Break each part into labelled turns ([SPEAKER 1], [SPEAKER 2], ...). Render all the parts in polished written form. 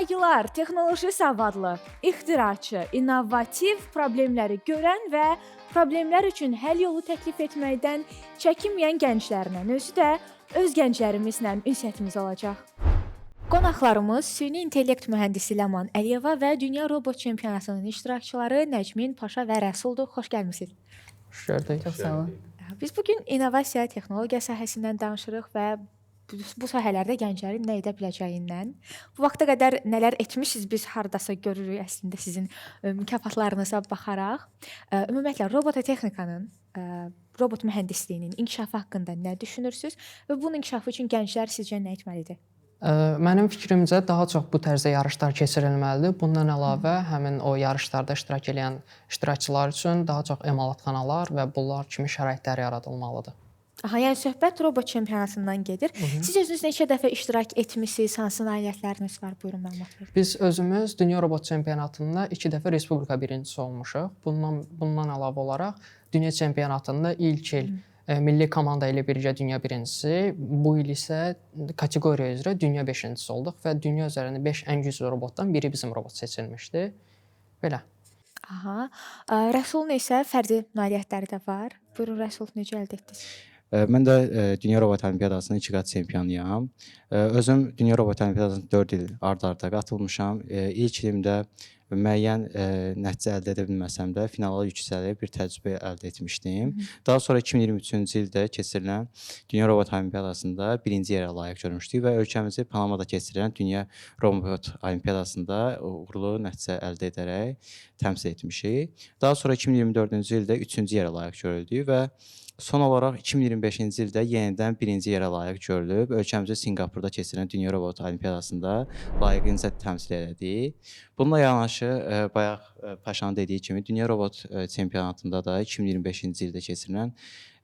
[SPEAKER 1] Layihələr, texnoloji savadlı, ixtiraçı, innovativ problemləri görən və problemlər üçün həll yolu təklif etməkdən çəkinməyən gənclərlə, özü də öz gənclərimizlə ünsiyyətimiz olacaq. Qonaqlarımız süni intellekt mühəndisi Ləman Əliyeva və Dünya Robot Çempionatının iştirakçıları Nəcmin Paşa və Rəsuldur. Xoş gəlmisiniz.
[SPEAKER 2] Xoş gördük.
[SPEAKER 3] Çox sağ olun.
[SPEAKER 1] Biz bugün innovasiya, texnologiya sahəsindən danışırıq və bu sahələrdə gənclərin nə edə biləcəyindən, bu vaxta qədər nələr etmişsiniz, biz hardasa görürük əslində sizin mükafatlarınıza baxaraq. Ümumiyyətlə robototexnikanın, robot mühəndisliyinin inkişafı haqqında nə düşünürsüz və bunun inkişafı üçün gənclər sizcə nə etməlidir?
[SPEAKER 2] Mənim fikrimcə daha çox bu tərzdə yarışlar keçirilməlidir. Bundan əlavə, həmin o yarışlarda iştirak edən iştirakçılar üçün daha çox emalatxanalar və bunlar kimi şəraitlər yaradılmalıdır.
[SPEAKER 1] Aha, yəni söhbət robot çempionatından gedir. Siz özünüz neçə dəfə iştirak etmisiniz? Hansı nailiyyətləriniz var? Buyurun məlumat verin.
[SPEAKER 2] Biz özümüz Dünya Robot Çempionatında 2 dəfə respublika birincisi olmuşuq. Bundan əlavə olaraq Dünya Çempionatında ilk il milli komanda ilə birgə dünya birincisi, bu il isə kateqoriya üzrə dünya 5-incisi olduq və dünya üzərində 5 ən güclü robotdan biri bizim robot seçilmişdi. Belə.
[SPEAKER 1] Aha. Rəsulun isə fərdi nailiyyətləri də var. Buyurun Rəsul, necə əldə etdiniz?
[SPEAKER 3] Mən də Dünya Robot Olimpiyadasının 2 qat çempionuyam. Özüm Dünya Robot Olimpiyadasına 4 il ard-arda qatılmışam. İlk ilimdə müəyyən nəticə əldə edə bilməsəm də finala yüksəlib bir təcrübə əldə etmişdim. Daha sonra 2023-cü ildə keçirilən Dünya Robot Olimpiyadasında birinci yerə layiq görmüşdük və ölkəmizi Panamada keçirilən Dünya Robot Olimpiyadasında uğurlu nəticə əldə edərək təmsil etmişik. Daha sonra 2024-cü ildə 3-cü yerə layiq görüldük və son olaraq 2025-ci ildə yenidən birinci yerə layiq görülüb. Ölkəmizi Sinqapurda keçirilən Dünya Robot Olimpiyadasında layiqincə təmsil etdik. Bununla yanaşı, bayaq Paşanın dediyi kimi Dünya Robot Çempionatında da 2025-ci ildə keçirilən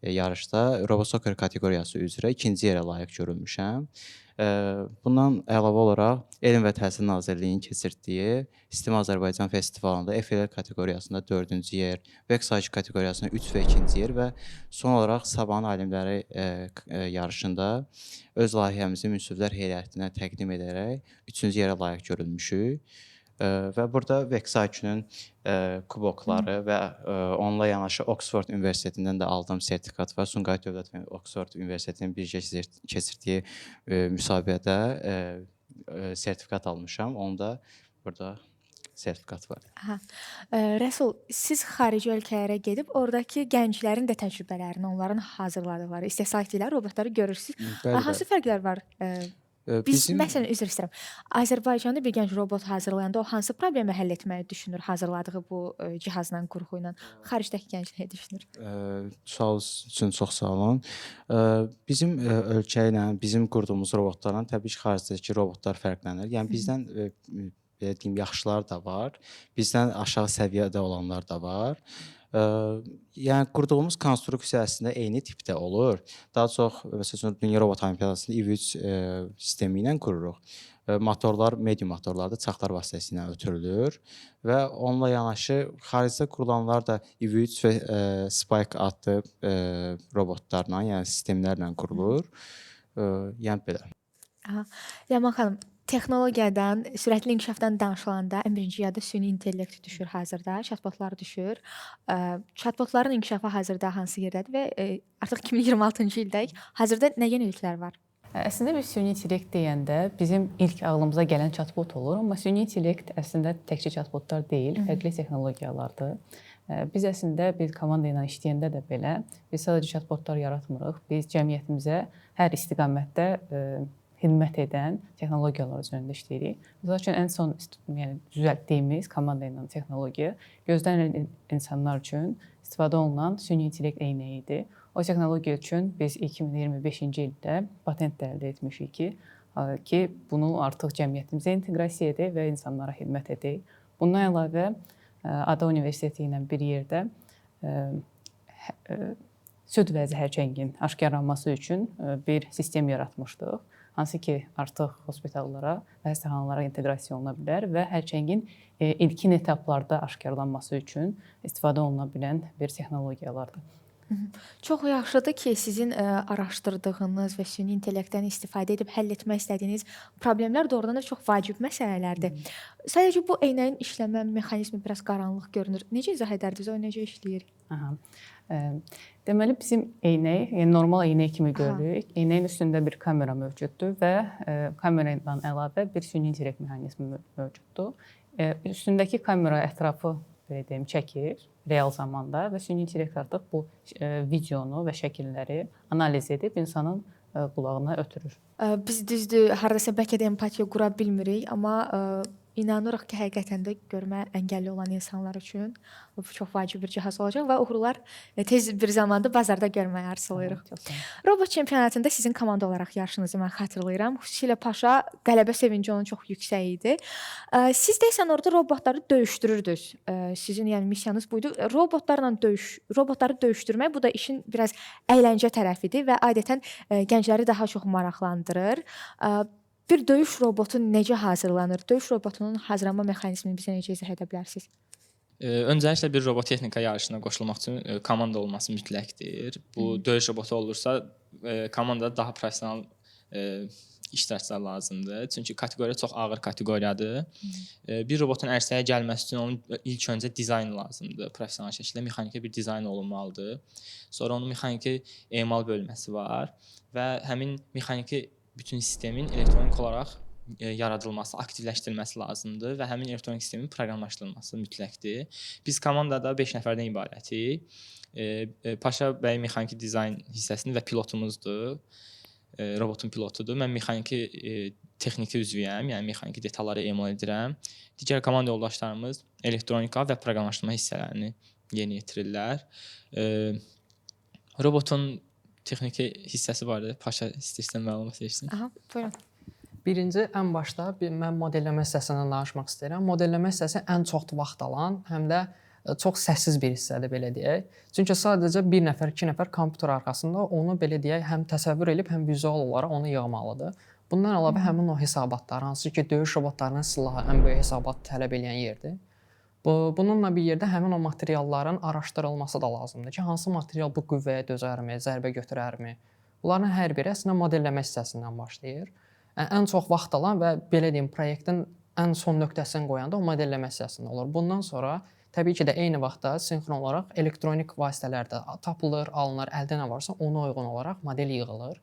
[SPEAKER 3] yarışda Robot Soccer kateqoriyası üzrə ikinci yerə layiq görülmüşəm. Bundan əlavə olaraq Elm və Təhsil Nazirliyinin keçirdiyi STEM Azərbaycan festivalında FLL kateqoriyasında 4-cü yer, Vexage kateqoriyasında 3 və 2-ci yer və son olaraq Sabahın alimləri yarışında öz layihəmizi münsiflər heyətinə təqdim edərək 3-cü yerə layiq görülmüşük. Və burada Vexage'nin kubokları və onunla yanaşı Oxford Universitetindən də aldığım sertifikat var. Sumqayıt Dövlət Oxford Universitetinin birgə keçirdiyi müsabiqədə sertifikat almışam. Onda burada sertifikat var.
[SPEAKER 1] Aha. Rəsul, siz xarici ölkələrə gedib oradakı gənclərin də təcrübələrini, onların hazırladıqları, istehsal etdikləri robotları görürsünüz. Hansı fərqlər var? Məsələn, üzr istəyirəm. Azərbaycanda bir gənc robot hazırlayanda o hansı problemi həll etməyi düşünür hazırladığı bu cihazla, qurğu ilə? Xaricdəki gənc nə düşünür?
[SPEAKER 3] Sual üçün çox sağ olun. Bizim ölkə ilə, bizim qurduğumuz robotlarla təbii ki, xaricdəki robotlar fərqlənir. Yəni bizdən belə deyim, yaxşılar da var, bizdən aşağı səviyyədə olanlar da var. Yəni qurduğumuz konstruksiya əslində eyni tipdə olur. Daha çox məsələn Dünya Robot Olimpiyadasında IV3 sistemi ilə qururuq. Motorlar medium motorlardır, çaxlar vasitəsilə ötürülür və onunla yanaşı xaricdə qurulanlar da IV3 və Spike adlı robotlarla, yəni sistemlərlə qurulur. Yəni belə.
[SPEAKER 1] Aha. Ləman xanım, texnologiyadan, sürətli inkişafdan danışılanda ən birinci yada süni intellekt düşür hazırda, chatbotlar düşür. Chatbotların inkişafı hazırda hansı yerdədir və artıq 2026-cı ildəyik. Hazırda nə yeniliklər var?
[SPEAKER 4] Əslində biz süni intellekt deyəndə bizim ilk ağlımıza gələn chatbot olur, amma süni intellekt əslində təkcə chatbotlar deyil, fərqli texnologiyalardır. Biz əslində bir komanda ilə işləyəndə də belə, biz sadəcə chatbotlar yaratmırıq. Biz cəmiyyətimizə hər istiqamətdə xidmət edən texnologiyalar üzərində işləyirik. Məsəl üçün ən son düzəltdiyimiz komanda ilə texnologiya gözlənilən insanlar üçün istifadə olunan süni intellekt eynəyidir. O texnologiya üçün biz 2025-ci ildə patent əldə etmişik ki, bunu artıq cəmiyyətimizə inteqrasiya edək və insanlara xidmət edək. Bundan əlavə Ada Universiteti ilə bir yerdə süd vəzi hərçəngin aşkarlanması üçün bir sistem yaratmışdıq. Hansı ki, artıq hospitallara və xəstəxanalara inteqrasiya oluna bilər və hərçəngin ilkin etaplarda aşkarlanması üçün istifadə oluna bilən bir texnologiyalardır.
[SPEAKER 1] Çox yaxşıdır ki, sizin araşdırdığınız və süni intellektdən istifadə edib həll etmək istədiyiniz problemlər doğrudan da çox vacib məsələlərdir. Sadəcə bu eynəyin işləmə mexanizmi biraz qaranlıq görünür. Necə izah edərdiniz? O necə işləyir?
[SPEAKER 4] Aha. Deməli bizim eynək, yəni normal eynək kimi görürük. Eynəyin üstündə bir kamera mövcuddur və kameradan əlavə bir süni intellekt mexanizmi mövcuddur. Üstündəki kamera ətrafı belə deyim çəkir real zamanda və süni intellekt artıq bu videonu və şəkilləri analiz edib insanın qulağına ötürür.
[SPEAKER 1] Biz düzdür, hardasa bəlkə də empatiya qura bilmirik, amma inanırıq ki, həqiqətən də görmə əngəlli olan insanlar üçün bu çox vacib bir cihaz olacaq və uğurlar tez bir zamanda bazarda görməyi arzulayırıq. Robot çempionatında sizin komanda olaraq yarışınızı mən xatırlayıram. Xüsusilə Paşa qələbə sevinci onun çox yüksək idi. Siz deyəsən orada robotları döyüşdürürdünüz. Sizin yəni missiyanız buydu. Robotları döyüşdürmək bu da işin biraz əyləncə tərəfidir və adətən gəncləri daha çox maraqlandırır. Bir döyüş robotu necə hazırlanır? Döyüş robotunun hazırlanma mexanizmini bizə necə izah edə bilərsiniz?
[SPEAKER 5] Öncəliklə bir robotexnika yarışına qoşulmaq üçün komanda olması mütləqdir. Bu döyüş robotu olursa, komandada daha professional iştirakçılar lazımdır. Çünki kateqoriya çox ağır kateqoriyadır. Bir robotun ərsəyə gəlməsi üçün onun ilk öncə dizaynı lazımdır. Professional şəkildə mexaniki bir dizayn olunmalıdır. Sonra onun mexaniki emal bölməsi var və həmin mexaniki bütün sistemin elektronik olaraq yaradılması, aktivləşdirilməsi lazımdır və həmin elektronik sistemin proqramlaşdırılması mütləqdir. Biz komandada 5 nəfərdən ibarətik. Paşa bəy mexaniki dizayn hissəsinin və pilotumuzdur. Robotun pilotudur. Mən mexaniki texniki üzvüyəm, yəni mexaniki detalları emal edirəm. Digər komanda yoldaşlarımız elektronika və proqramlaşdırma hissələrini yerinə yetirirlər. Robotun texniki hissəsi vardı. Paşa istəyirsən məlumat versin.
[SPEAKER 1] Aha, buyurun.
[SPEAKER 2] Birinci ən başda mən modelləmə hissəsindən danışmaq istəyirəm. Modelləmə hissəsi ən çox vaxt alan, həm də çox səssiz bir hissədir belə deyək. Çünki sadəcə 1 nəfər, 2 nəfər kompüter arxasında onu belə deyək, həm təsəvvür edib, həm vizual olaraq onu yığmalıdır. Bundan əlavə həmin o hesabatlar, hansı ki, döyüş robotlarının silahı ən böyük hesabat tələb edən yerdir. Bununla bir yerdə həmin o materialların araşdırılması da lazımdır ki, hansı material bu qüvvəyə dözərmi, zərbə götürərmi? Bunların hər biri əslində modelləmə hissəsindən başlayır. Ən çox vaxt alan və belə deyim, proyektin ən son nöqtəsini qoyanda o modelləmə hissəsində olur. Bundan sonra təbii ki də eyni vaxtda sinxron olaraq elektronik vasitələr də tapılır, alınır, əldə nə varsa ona uyğun olaraq model yığılır.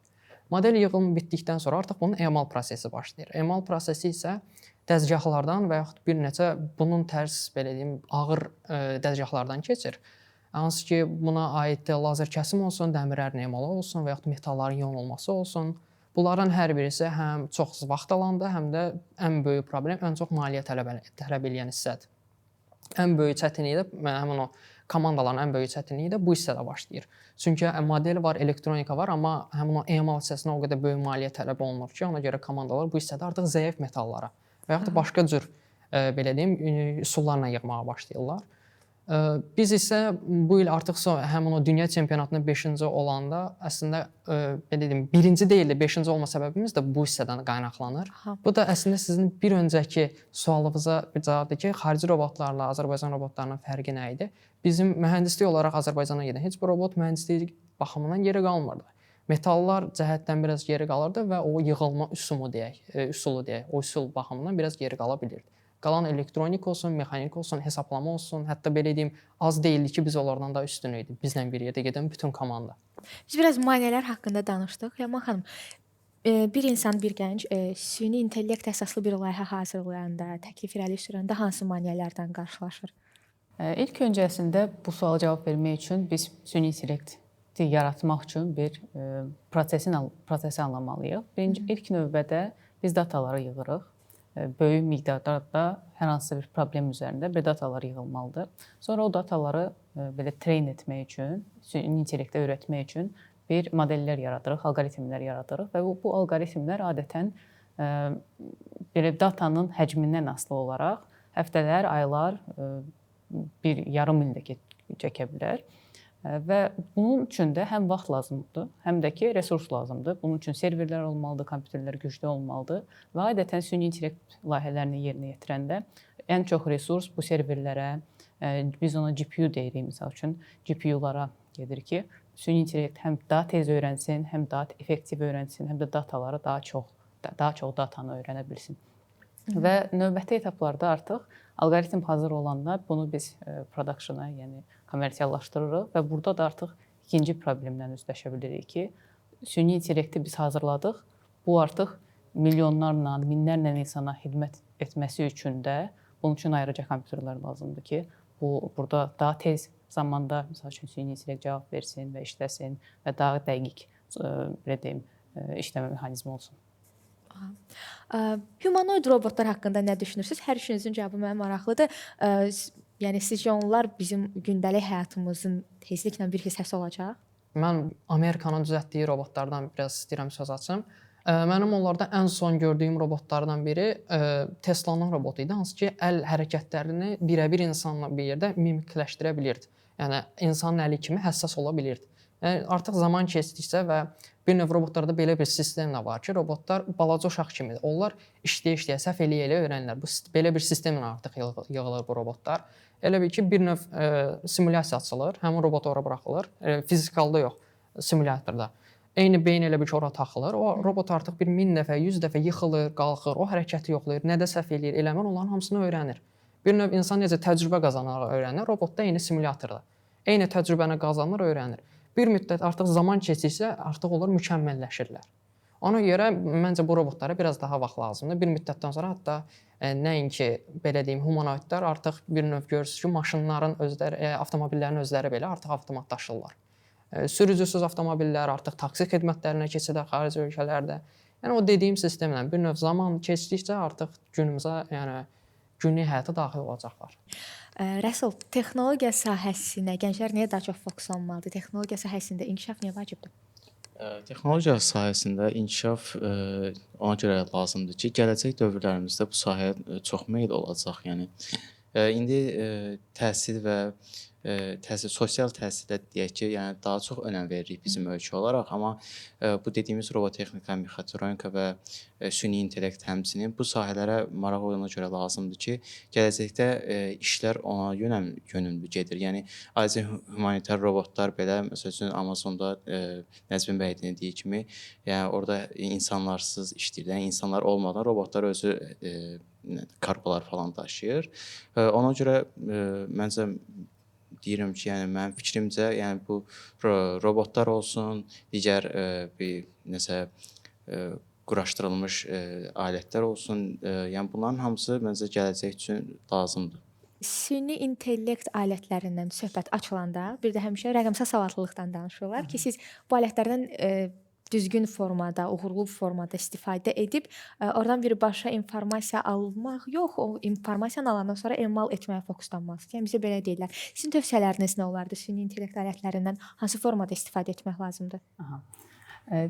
[SPEAKER 2] Model yığılımı bitdikdən sonra artıq bunun emal prosesi başlayır. Emal prosesi isə dəzgahlardan və yaxud bir neçə bunun tərs belə deyim ağır dəzgahlardan keçir. Hansı ki buna aid lazer kəsim olsun, dəmirlərin emalı olsun və yaxud metalların yonulması olsun. Bunların hər birisi həm çox vaxt alandır, həm də ən böyük problem, ən çox maliyyə tələb edən hissədir. Ən böyük çətinliyi də həmin o komandaların ən böyük çətinliyi də bu hissədə başlayır. Çünki model var, elektronika var, amma həmin o emal hissəsinə o qədər böyük maliyyə tələb olunur ki, ona görə komandalar bu hissədə artıq zəif metallara və yaxud da başqa cür belə deyim üsullarla yığmağa başlayırlar. Biz isə bu il artıq həmin o dünya çempionatının 5-ci olanda əslində belə deyim 1-ci deyil də 5-ci olma səbəbimiz də bu hissədən qaynaqlanır. Bu da əslində sizin bir öncəki sualınıza bir cavabdır ki, xarici robotlarla Azərbaycan robotlarının fərqi nə idi? Bizim mühəndislik olaraq Azərbaycana gedən heç bir robot mühəndislik baxımından yeri qalmırdı. Metallar cəhətdən biraz geri qalırdı və o yığılma üsulu deyək, o üsul baxımından biraz geri qala bilirdi. Qalan elektronik olsun, mexanik olsun, hesablama olsun, hətta belə deyim, az deyildi ki, biz onlardan da üstün idi. Bizlə bir yerdə gedən bütün komanda.
[SPEAKER 1] Biz biraz maneələr haqqında danışdıq. Yaman xanım, bir insan, bir gənc süni intellekt əsaslı bir layihə hazırlayanda, təklif irəli sürəndə hansı maneələrdən qarşılaşır?
[SPEAKER 4] İlk öncəsində bu suala cavab vermək üçün biz süni intellekti yaratmaq üçün bir prosesi anlamalıyıq. İlk növbədə biz dataları yığırıq. Böyük miqdarda hər hansı bir problem üzərində bir datalar yığılmalıdır. Sonra o dataları belə train etmək üçün, süni intellektə öyrətmək üçün bir modellər yaradırıq, alqoritmlər yaradırıq və bu alqoritmlər adətən belə datanın həcmindən asılı olaraq həftələr, aylar, bir yarım il də çəkə bilər. Və bunun üçün də həm vaxt lazımdır, həm də ki resurs lazımdır. Bunun üçün serverlər olmalıdır, kompüterlər güclü olmalıdır və adətən süni intellekt layihələrini yerinə yetirəndə ən çox resurs bu serverlərə, biz ona GPU deyirik misal üçün, GPU-lara gedir ki, süni intellekt həm daha tez öyrənsin, həm daha effektiv öyrənsin, həm də dataları daha çox datanı öyrənə bilsin. Və növbəti etaplarda artıq alqoritm hazır olanda bunu biz production-a, yəni kommersiallaşdırırıq və burada da artıq ikinci problemlə üzləşə bilirik ki, süni intellekti biz hazırladıq. Bu artıq milyonlarla, minlərlə insana xidmət etməsi üçün də bunun üçün ayrıca kompüterlər lazımdır ki, burada daha tez zamanda məsəl üçün süni intellekt cavab versin və işləsin və daha dəqiq belə deyim, işləmə mexanizmi olsun.
[SPEAKER 1] Humanoid robotlar haqqında nə düşünürsüz? Hər işinizin cavabı mənə maraqlıdır. Yəni sizcə onlar bizim gündəlik həyatımızın tezliklə bir hissəsi olacaq?
[SPEAKER 2] Mən Amerikanın düzəltdiyi robotlardan biraz istəyirəm söz açım. Mənim onlarda ən son gördüyüm robotlardan biri Tesla'nın robotu idi, hansı ki əl hərəkətlərini birəbir insanla bir yerdə mimikləşdirə bilirdi. Yəni insanın əli kimi həssas ola bilirdi. Yəni artıq zaman keçdikcə və bir növ robotlarda belə bir sistem də var ki, robotlar balaca uşaq kimidir. Onlar işləyə-işləyə, səhv eləyə-eləyə öyrənirlər. Belə bir sistemlə artıq yığılır bu robotlar. Elə bil ki, bir növ simulyasiya açılır, həmin robot ora buraxılır. Fizikalda yox, simulyatorda. Eyni beyin elə bir ki, ora taxılır. O robot artıq bir 1000 dəfə, 100 dəfə yıxılır, qalxır, o hərəkəti yoxlayır, nədə səhv eləyir, eləmir, onların hamısını öyrənir. Bir növ insan necə təcrübə qazanaraq öyrənir, robot da eyni simulyatorda. Eyni təcrübəni qazanır, öyrənir. Bir müddət artıq zaman keçdikcə artıq onlar mükəmməlləşirlər. Ona görə məncə bu robotlara biraz daha vaxt lazımdır. Bir müddətdən sonra hətta nəinki belə deyim humanoidlər artıq bir növ görürsüz ki, maşınların özləri, avtomobillərin özləri belə artıq avtomatlaşırlar. Sürücüsüz avtomobillər artıq taksi xidmətlərinə keçidər xarici ölkələrdə. Yəni o dediyim sistemlə bir növ zaman keçdikcə artıq günümüzə, yəni günlük həyata daxil olacaqlar.
[SPEAKER 1] Rəsul, texnologiya sahəsinə gənclər niyə daha çox fokuslanmalıdır? Texnologiya sahəsində inkişaf niyə vacibdir?
[SPEAKER 3] Texnologiya sahəsində inkişaf ona görə lazımdır ki, gələcək dövrlərimizdə bu sahəyə çox meyl olacaq. Yəni indi təhsil və sosial təhsilə deyək ki, yəni daha çox önəm veririk bizim ölkə olaraq, amma bu dediyimiz robotexnika, mexatronika və süni intellekt həmçinin bu sahələrə maraq ona görə lazımdır ki, gələcəkdə işlər ona yönümlü gedir. Yəni ayrıca humanitar robotlar belə məsəl üçün Amazonda Nəzmin bəy dediyi kimi, yəni orada insanlarsız işləyir. Yəni insanlar olmadan robotlar özü kargolar falan daşıyır. Ona görə məncə deyirəm ki, yəni mənim fikrimcə, yəni bu robotlar olsun, digər bir nəsə quraşdırılmış alətlər olsun, yəni bunların hamısı məncə gələcək üçün lazımdır.
[SPEAKER 1] Süni intellekt alətlərindən söhbət açılanda bir də həmişə rəqəmsal savadlılıqdan danışırlar ki, siz bu alətlərdən düzgün formada, uğurlu formada istifadə edib oradan birbaşa informasiya almaq yox, o informasiyanı alandan sonra emal etməyə fokuslanmalısınız. Yəni bizə belə deyirlər. Sizin tövsiyələriniz nə olardı? Süni intellekt alətlərindən hansı formada istifadə etmək lazımdır?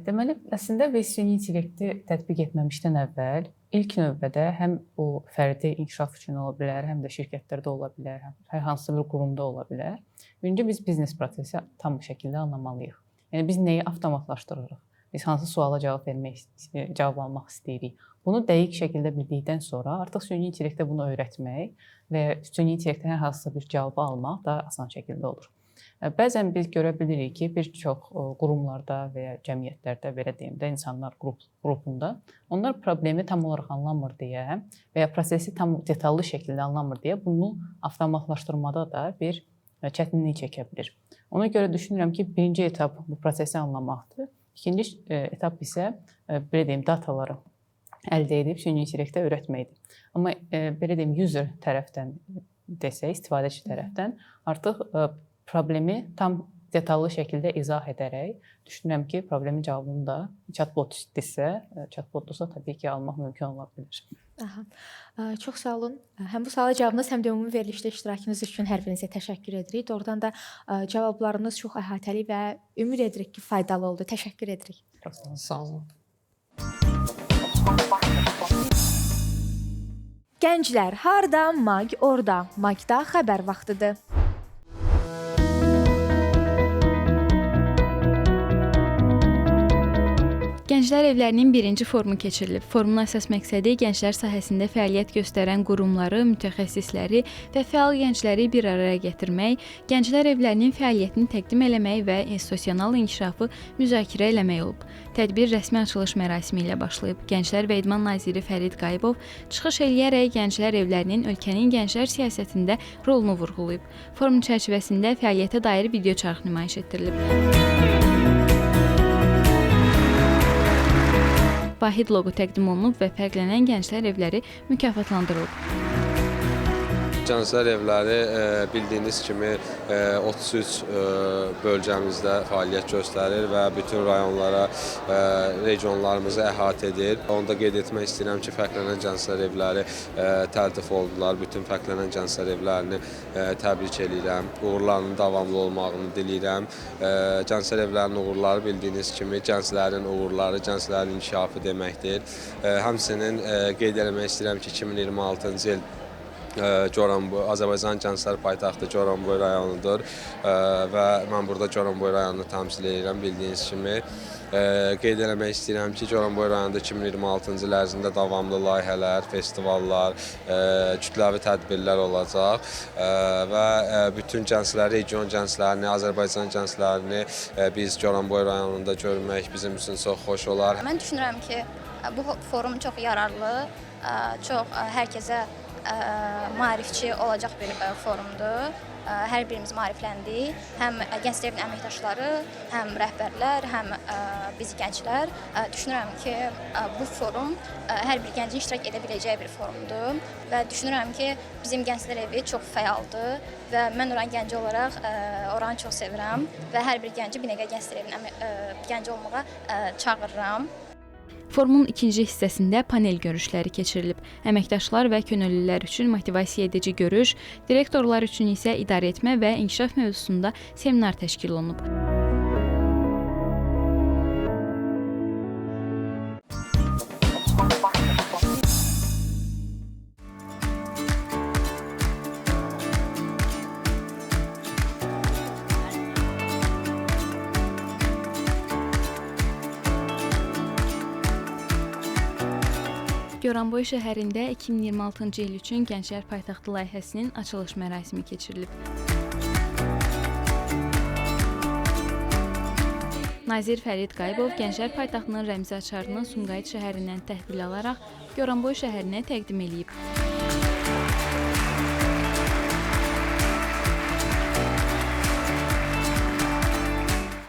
[SPEAKER 4] Deməli, əslində biz süni intellekti tətbiq etməmişdən əvvəl ilk növbədə həm o fərdi inkişaf üçün ola bilər, həm də şirkətlərdə ola bilər, hər hansı bir qurumda ola bilər. Birinci biz biznes prosesi tam bir şəkildə anlamalıyıq. Yəni biz nəyi avtomatlaşdırırıq? Biz hansı suala cavab almaq istəyirik? Bunu dəqiq şəkildə bildikdən sonra artıq süni intellektə bunu öyrətmək və süni intellektdən hər hansısa bir cavabı almaq daha asan şəkildə olur. Bəzən biz görə bilirik ki, bir çox qurumlarda və ya cəmiyyətlərdə, belə deyim də, insanlar qrupunda onlar problemi tam olaraq anlamır deyə və ya prosesi tam detallı şəkildə anlamır deyə bunu avtomatlaşdırmada da bir çətinlik çəkə bilir. Ona görə düşünürəm ki, birinci etap bu prosesi anlamaqdır. İkinci etap isə belə deyim dataları əldə edib süni intellektə öyrətməkdir. Amma belə deyim user tərəfdən desək, istifadəçi tərəfdən artıq problemi tam detallı şəkildə izah edərək düşünürəm ki, problemin cavabını da chatbotdursa təbii ki, almaq mümkün ola bilər.
[SPEAKER 1] Çox sağ olun. Həm bu suala cavabınız, həm də ümumi verilişdə iştirakınız üçün hər birinizə təşəkkür edirik. Doğrudan da cavablarınız çox əhatəli və ümid edirik ki, faydalı oldu. Təşəkkür edirik.
[SPEAKER 2] Sağ olun.
[SPEAKER 1] Gənclər, harda mag, orada. Magda xəbər vaxtıdır.
[SPEAKER 6] Gənclər evlərinin birinci forumu keçirilib. Forumun əsas məqsədi gənclər sahəsində fəaliyyət göstərən qurumları, mütəxəssisləri və fəal gəncləri bir araya gətirmək, gənclər evlərinin fəaliyyətini təqdim eləmək və institusional inkişafı müzakirə eləmək olub. Tədbir rəsmi açılış mərasimi ilə başlayıb. Gənclər və İdman naziri Fərid Qayıbov çıxış eləyərək gənclər evlərinin ölkənin gənclər siyasətində rolunu vurğulayıb. Forum çərçivəsində fəaliyyətə dair video çarx nümayiş etdirilib. Vahid loqo təqdim olunub və fərqlənən gənclər evləri mükafatlandırılıb.
[SPEAKER 7] Gənclər evləri bildiyiniz kimi 33 bölgəmizdə fəaliyyət göstərir və bütün rayonlara, regionlarımızı əhatə edir. Onda qeyd etmək istəyirəm ki, fərqlənən gənclər evləri təltif oldular. Bütün fərqlənən gənclər evlərini təbrik edirəm. Uğurlarının davamlı olmağını diləyirəm. Gənclər evlərinin uğurları bildiyiniz kimi gənclərin uğurları, gənclərin inkişafı deməkdir. Həmçinin qeyd etmək istəyirəm ki, 2026-cı il Azərbaycan Gənclər Paytaxtı Goranboy rayonudur və mən burada Goranboy rayonunu təmsil edirəm bildiyiniz kimi. Qeyd eləmək istəyirəm ki, Goranboy rayonunda 2026-cı il ərzində davamlı layihələr, festivallar, kütləvi tədbirlər olacaq və bütün gəncləri, region gənclərini, Azərbaycan gənclərini biz Goranboy rayonunda görmək bizim üçün çox xoş olar.
[SPEAKER 8] Mən düşünürəm ki, bu forum çox yararlı, çox hər kəsə maarifçi olacaq bir forumdur. Hər birimiz maarifləndik. Həm gənclər evinin əməkdaşları, həm rəhbərlər, həm biz gənclər. Düşünürəm ki, bu forum hər bir gəncin iştirak edə biləcəyi bir forumdur və düşünürəm ki, bizim gənclər evi çox fəaldır və mən oranın gənci olaraq oranı çox sevirəm və hər bir gənci Binəqədi Gənclər evinin gənci olmağa çağırıram.
[SPEAKER 6] Forumun ikinci hissəsində panel görüşləri keçirilib. Əməkdaşlar və könüllülər üçün motivasiya edici görüş, direktorlar üçün isə idarəetmə və inkişaf mövzusunda seminar təşkil olunub. Goranboy şəhərində 2026-cı il üçün Gənclər Paytaxtı layihəsinin açılış mərasimi keçirilib. Nazir Fərid Qayıbov Gənclər Paytaxtının rəmzi açarını Sumqayıt şəhərindən təhvil alaraq Goranboy şəhərinə təqdim edib.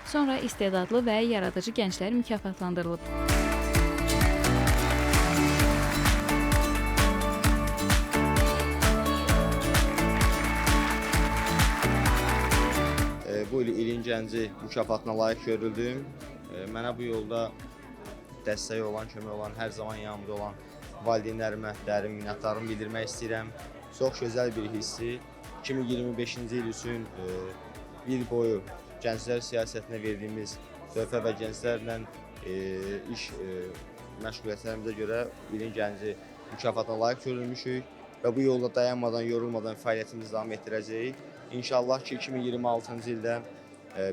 [SPEAKER 6] Sonra istedadlı və yaradıcı gənclər mükafatlandırılıb.
[SPEAKER 9] Bu il ilin gənci mükafatına layiq görüldüm. Mənə bu yolda dəstək olan, kömək olan, hər zaman yanımda olan valideynlərimə dərin minnətdarlığımı bildirmək istəyirəm. Çox gözəl bir hissi. 2025-ci il üçün il boyu gənclər siyasətinə verdiyimiz töhfə və gənclərlə iş məşğuliyyətlərimizə görə ilin gənci mükafatına layiq görülmüşük və bu yolda dayanmadan, yorulmadan fəaliyyətimizi davam etdirəcəyik. İnşallah ki, 2026-cı ildə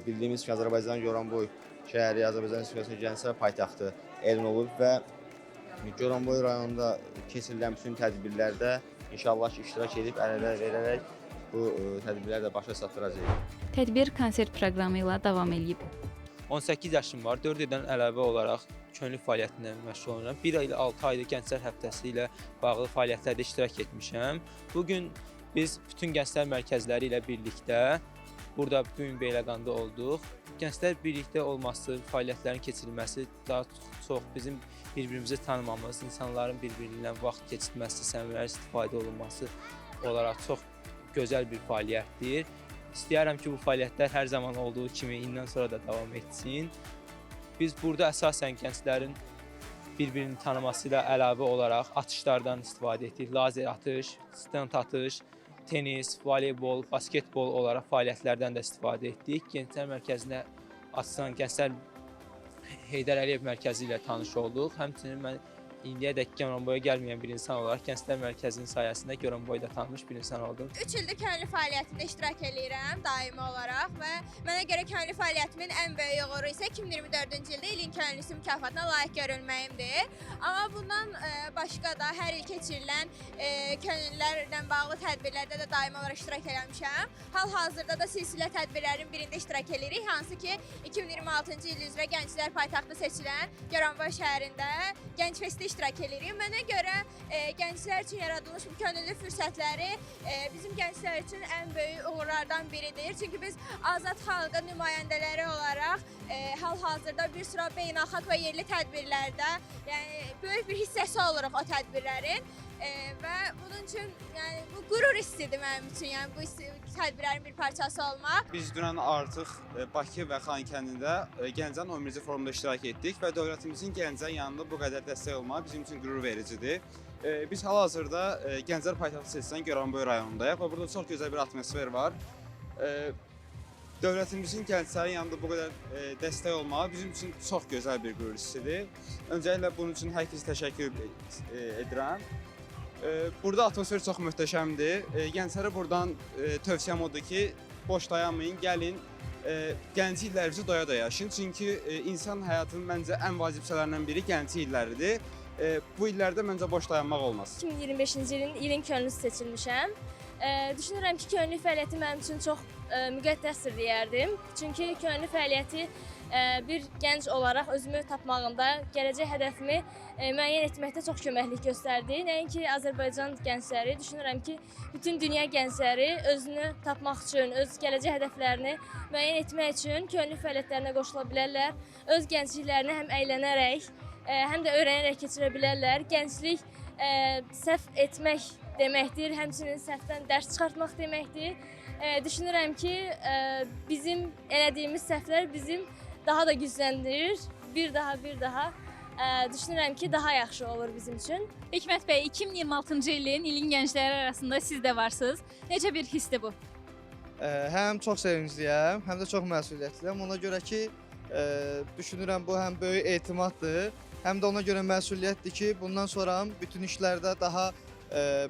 [SPEAKER 9] bildiyimiz ki, Azərbaycan Goranboy şəhəri, Azərbaycan Respublikasının Gənclər Paytaxtı elan olub və Goranboy rayonunda keçirilən bütün tədbirlərdə inşallah ki, iştirak edib, əllər verərək bu tədbirləri də başa çatdıracağıq.
[SPEAKER 6] Tədbir konsert proqramı ilə davam edib.
[SPEAKER 10] 18 yaşım var, 4 ildən əlavə olaraq könüllü fəaliyyətlə məşğul oluram. 1 il 6 ayda Gənclər Həftəsi ilə bağlı fəaliyyətlərdə iştirak etmişəm. Bugün biz bütün gənclər mərkəzləri ilə birlikdə burada bugün Beyləqanda olduq. Gənclər birlikdə olması, fəaliyyətlərin keçirilməsi daha çox bizim bir-birimizi tanımamız, insanların bir-birinə vaxt keçirməsi, səmərəli istifadə olunması olaraq çox gözəl bir fəaliyyətdir. İstəyərəm ki, bu fəaliyyətlər hər zaman olduğu kimi indən sonra da davam etsin. Biz burada əsasən gənclərin bir-birini tanıması ilə əlavə olaraq atışlardan istifadə etdik. Lazer atış, stent atış, tenis, voleybol, basketbol olaraq fəaliyyətlərdən də istifadə etdik. Gənclər mərkəzinə açılan Gənclər Heydər Əliyev mərkəzi ilə tanış olduq. Həmçinin mən indiyədək Goranboya gəlməyən bir insan olaraq Gənclər Mərkəzinin sayəsində Goranboyda tanınmış bir insan oldum.
[SPEAKER 11] 3 ildir könüllü fəaliyyətində iştirak edirəm daimi olaraq və mənə görə könüllü fəaliyyətimin ən böyük uğuru isə 2024-cü ildə ilin könüllüsü mükafatına layiq görülməyimdir. Amma bundan başqa da hər il keçirilən könüllülərlə bağlı tədbirlərdə də daimi olaraq iştirak eləmişəm. Hal-hazırda da silsilə tədbirlərin birində iştirak edirik, hansı ki 2026-cı il üzrə Gənclər paytaxtı seçilən Goranboy şəhərində Gənc Festdə iştirak edirik. Mənə görə gənclər üçün yaradılmış bu könüllü fürsətləri bizim gənclər üçün ən böyük uğurlardan biridir. Çünki biz azad xalqın nümayəndələri olaraq hal-hazırda bir sıra beynəlxalq və yerli tədbirlərdə, yəni böyük bir hissəsi oluruq o tədbirlərin. Və bunun üçün yəni bu qürur hissidir mənim üçün, yəni bu tədbirlərin bir parçası olmaq.
[SPEAKER 12] Biz dünən artıq Bakı və Xankəndində Gəncənin 11-ci forumda iştirak etdik və dövlətimizin Gəncənin yanında bu qədər dəstək olmağı bizim üçün qürur vericidir. Biz hal-hazırda Gənclər paytaxtı seçilən Goranboy rayonundayıq və burada çox gözəl bir atmosfer var. Dövlətimizin gənclərin yanında bu qədər dəstək olmağı bizim üçün çox gözəl bir qürur hissidir. Öncəliklə bunun üçün hər kəsə təşəkkür edirəm. Burada atmosfer çox möhtəşəmdir. Gənclərə buradan tövsiyəm odur ki, boş dayanmayın, gəlin, gənclik illərinizi doya-doya yaşayın. Çünki insan həyatının məncə ən vacib şeylərindən biri gənclik illəridir. Bu illərdə məncə boş dayanmaq olmaz.
[SPEAKER 11] 2025-ci ilin ilin könüllüsü seçilmişəm. Düşünürəm ki, könüllü fəaliyyəti mənim üçün çox müqəddəsdir deyərdim. Çünki könüllü fəaliyyəti bir gənc olaraq özümü tapmağımda, gələcək hədəfimi müəyyən etməkdə çox köməklik göstərdi. Nəinki Azərbaycan gəncləri, düşünürəm ki, bütün dünya gəncləri özünü tapmaq üçün, öz gələcək hədəflərini müəyyən etmək üçün könüllü fəaliyyətlərinə qoşula bilərlər. Öz gəncliklərini həm əylənərək, həm də öyrənərək keçirə bilərlər. Gənclik səhv etmək deməkdir, həmçinin səhvdən dərs çıxartmaq deməkdir. Düşünürəm ki, bizim elədiyimiz səhvlər bizim daha da gücləndirir. Bir daha düşünürəm ki, daha yaxşı olur bizim üçün.
[SPEAKER 6] Hikmət bəy, 2026-cı ilin gəncləri arasında siz də varsınız. Necə bir hissdir bu?
[SPEAKER 13] Həm çox sevincliyəm, həm də çox məsuliyyətliyəm. Ona görə ki, düşünürəm bu həm böyük etimaddır, həm də ona görə məsuliyyətdir ki, bundan sonra bütün işlərdə daha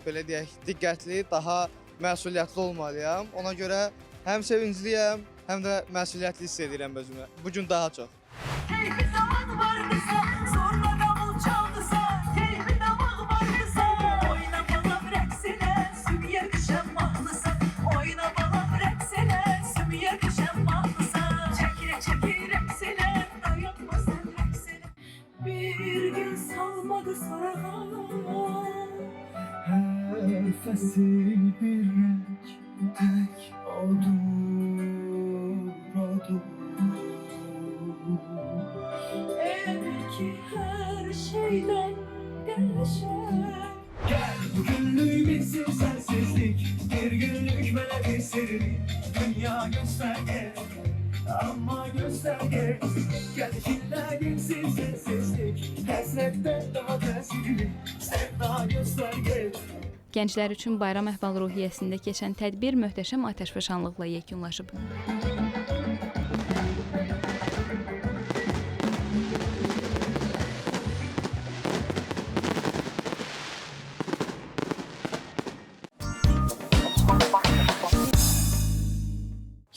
[SPEAKER 13] belə deyək, diqqətli, daha məsuliyyətli olmalıyam. Ona görə həm sevincliyəm, həm də məsuliyyətli hiss edirəm özümü. Bu gün daha çox.
[SPEAKER 14] Keyfi zaman vardısa, zorla davul çaldısa, keyfi damaq vardısa, oyna balam rəqsinə, sümüyə qışan mahnısa, oyna balam rəqsinə, sümüyə qışan mahnısa, çəkir rəqsinə, dayanma sən rəqsinə. Bir gün salmadı sorağa, her fəsil bir renk, tek odur. Evdeki her şeyden değişen. Gel bugünlük bitsin sensizlik, bir günlük bana bir sirlik. Dünya gösterge, ama gösterge. Gel killer gitsin sensizlik, hasretten daha tesirlik. Sevda gösterge.
[SPEAKER 6] Gənclər üçün bayram əhval-ruhiyyəsində keçən tədbir möhtəşəm atəşfəşanlıqla yekunlaşıb.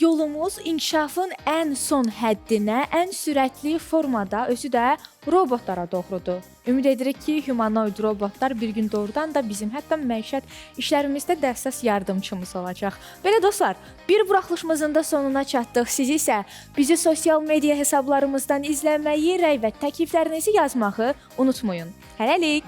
[SPEAKER 1] Yolumuz inkişafın ən son həddinə, ən sürətli formada, özü də robotlara doğrudur. Ümid edirik ki, humanoid robotlar bir gün doğrudan da bizim hətta məişət işlərimizdə də əsas yardımçımız olacaq. Belə dostlar, bir buraxılışımızın da sonuna çatdıq. Siz isə bizi sosial media hesablarımızdan izləməyi, rəy və təkliflərinizi yazmağı unutmayın. Hələlik!